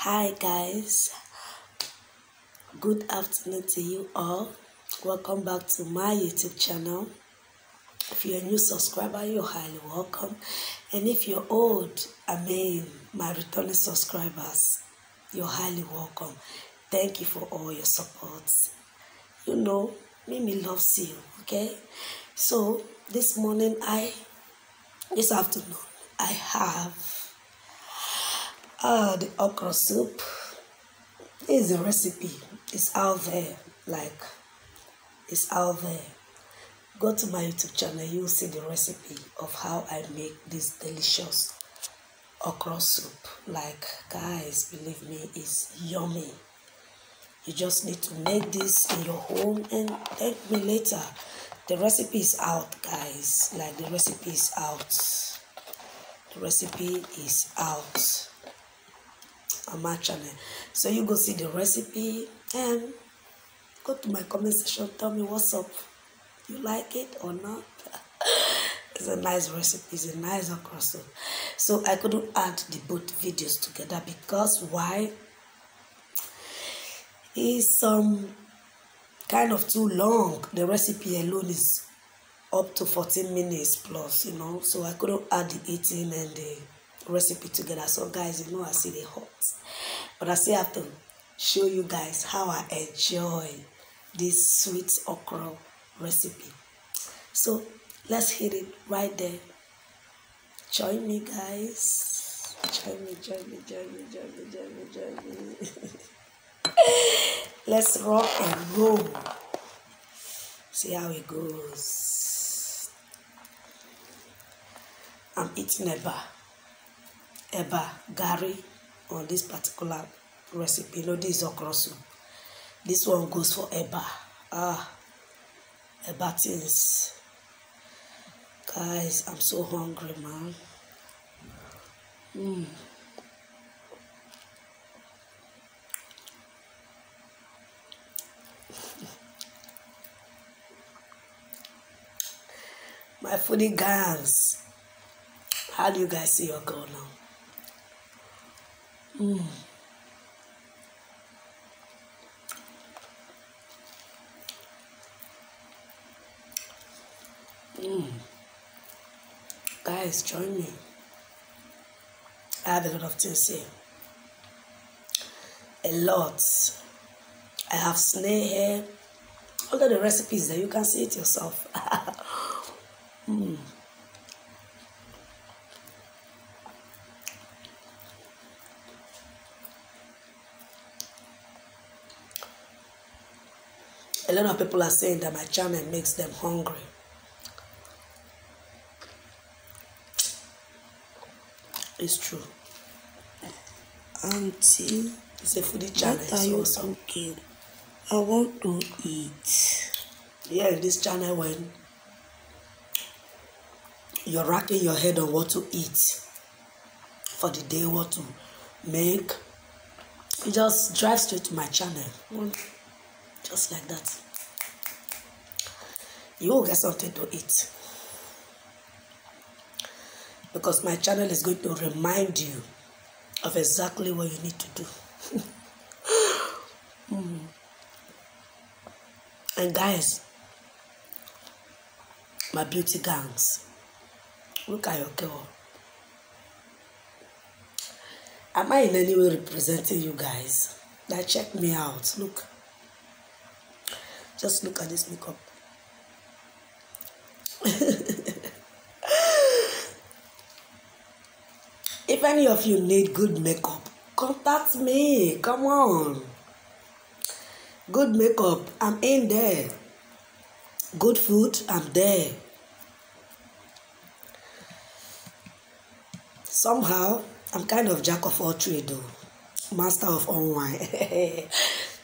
Hi guys, good afternoon to you all. Welcome back to my YouTube channel. If you're a new subscriber, you're highly welcome. And if you're old, my returning subscribers, you're highly welcome. Thank you for all your support. You know, Mimi loves you, okay? So this afternoon, I have the okra soup. This is the recipe. It's out there. It's out there. Go to my YouTube channel. You'll see the recipe of how I make this delicious okra soup. Guys, believe me, it's yummy. You just need to make this in your home and thank me later. The recipe is out, guys. The recipe is out. The recipe is out on my channel. So you go see the recipe and go to my comment section. Tell me what's up. You like it or not? It's a nice recipe. It's a nice okra soup. So I couldn't add the both videos together because why? It's kind of too long. The recipe alone is up to 14 minutes plus, so I couldn't add the eating and the recipe together. So guys, I see the hot, but I still have to show you guys how I enjoy this sweet okra recipe. So let's hit it right there. Join me, guys. Join me. Let's rock and roll. See how it goes. I'm eating eba gari on this particular recipe. This is okra soup. This one goes for eba. Eba things. Guys, I'm so hungry, man. My foodie gangs. How do you guys see your girl now? Guys, join me. I have a lot of things here. A lot. I have snail hair. All of the recipes there, you can see it yourself. A lot of people are saying that my channel makes them hungry. It's true. Auntie, It's a foodie channel. what are you cooking? I want to eat. Yeah, in this channel when you're racking your head on what to eat for the day, what to make, you just drive straight to my channel. Just like that. You will get something to eat. Because my channel is going to remind you of exactly what you need to do. And guys, my beauty gangs, look at your girl. Am I in any way representing you guys? Check me out. Look. Just look at this makeup. If any of you need good makeup, contact me. Come on. Good makeup, I'm in there. Good food, I'm there. Somehow, I'm kind of jack of all trades though. Master of all wine.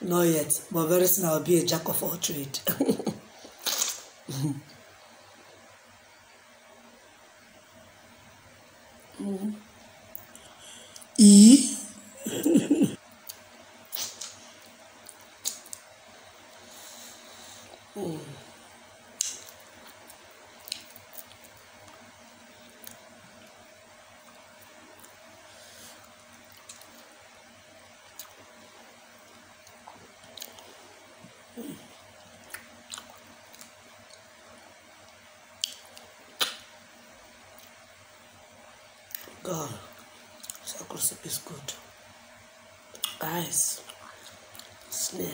Not yet, but very soon I'll be a jack of all trades. God, this okra soup is good. Guys, snail.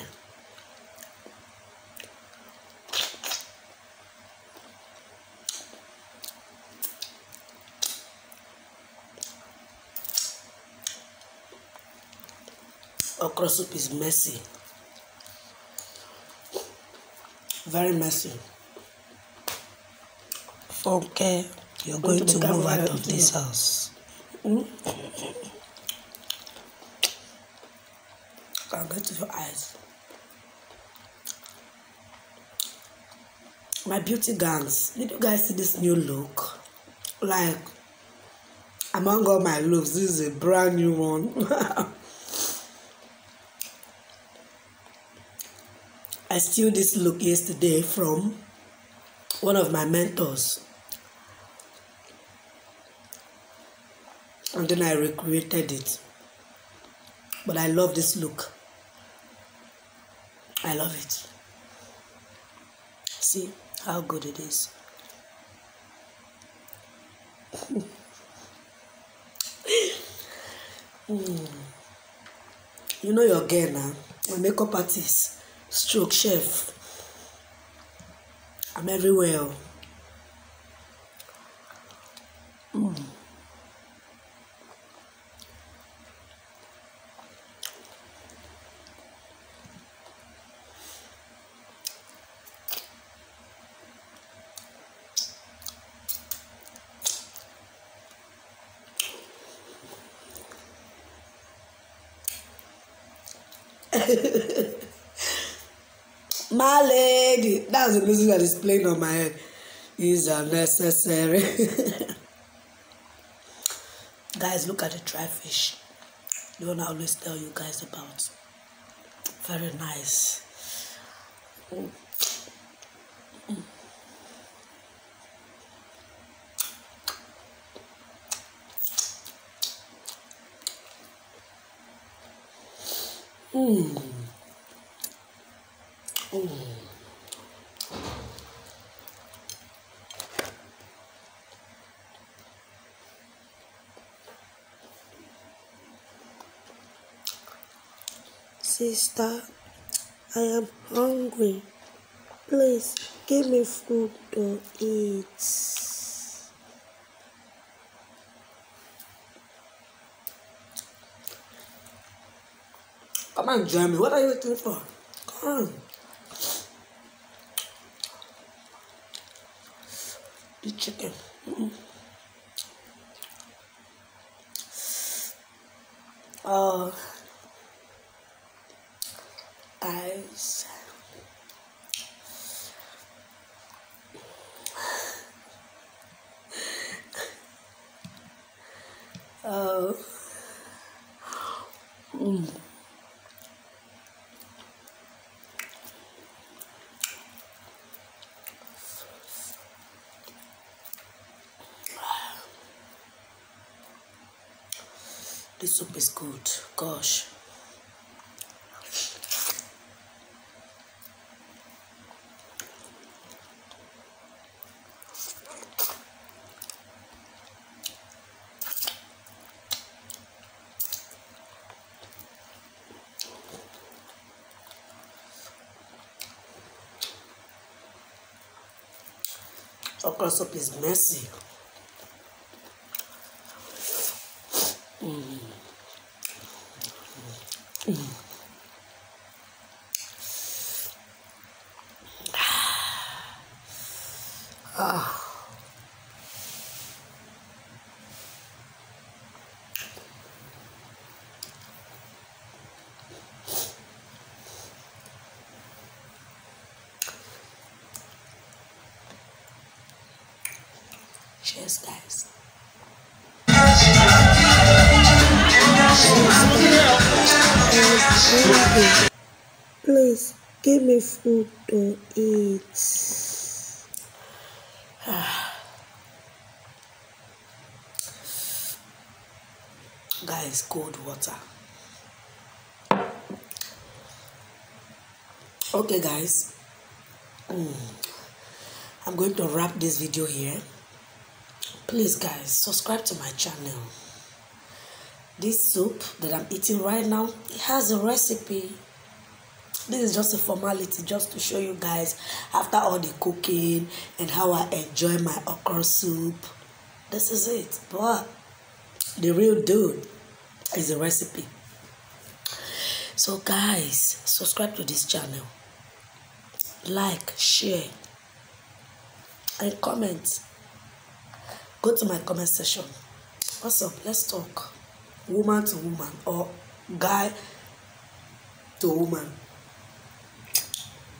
Okra soup is messy. Very messy. Okay, you're going to move out of this house. Can get to your eyes. My beauty gangs, did you guys see this new look? Like, among all my looks, this is a brand new one. I stole this look yesterday from one of my mentors. And then I recreated it. But I love this look. I love it. See how good it is. You know your girl now. My makeup artist, stroke chef. I'm everywhere. My lady, that's the music that is playing on my head. Is unnecessary. Guys, look at the dry fish. The one I always tell you guys about. Very nice. Sister, I am hungry. Please give me food to eat. Come on, Jeremy. What are you waiting for? Come on. The chicken. Oh, guys. Oh. This soup is good. Gosh. Okra soup is messy. Cheers, guys. Please give me food to eat. Guys, cold water. Okay, guys. I'm going to wrap this video here. Please, guys, subscribe to my channel. this soup that I'm eating right now, it has a recipe. This is just a formality, just to show you guys after all the cooking and how I enjoy my okra soup. This is it. But the real dude is the recipe. So guys, subscribe to this channel, like, share, and comment. Go to my comment section. What's up? Let's talk. Woman to woman or guy to woman.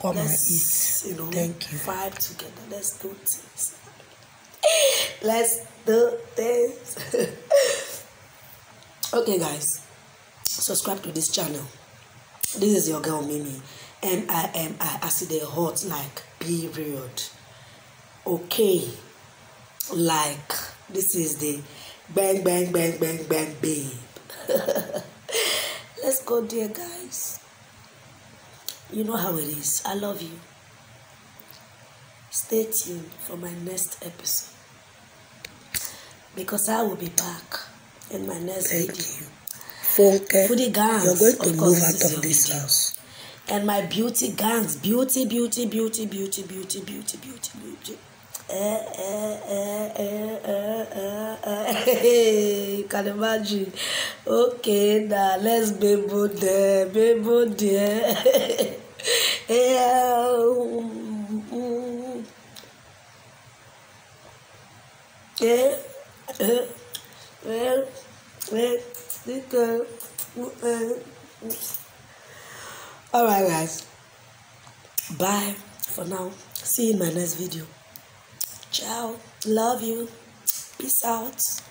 Come and eat. You know, Thank you. vibe together. Let's do things. Let's do things. Okay, guys, subscribe to this channel. This is your girl Mimi, MIMI. I see the hot like period. Okay, like this is the bang bang bang bang bang babe. Let's go there, guys. You know how it is. I love you. Stay tuned for my next episode, because I will be back in my next video. Thank you. Funke, Foodie gangs, you're going to of course, move this out is of your this video. house. And my beauty gangs, beauty. You can imagine. Okay, now let's bebo there. Alright guys, bye for now. See you in my next video. Ciao, love you, peace out.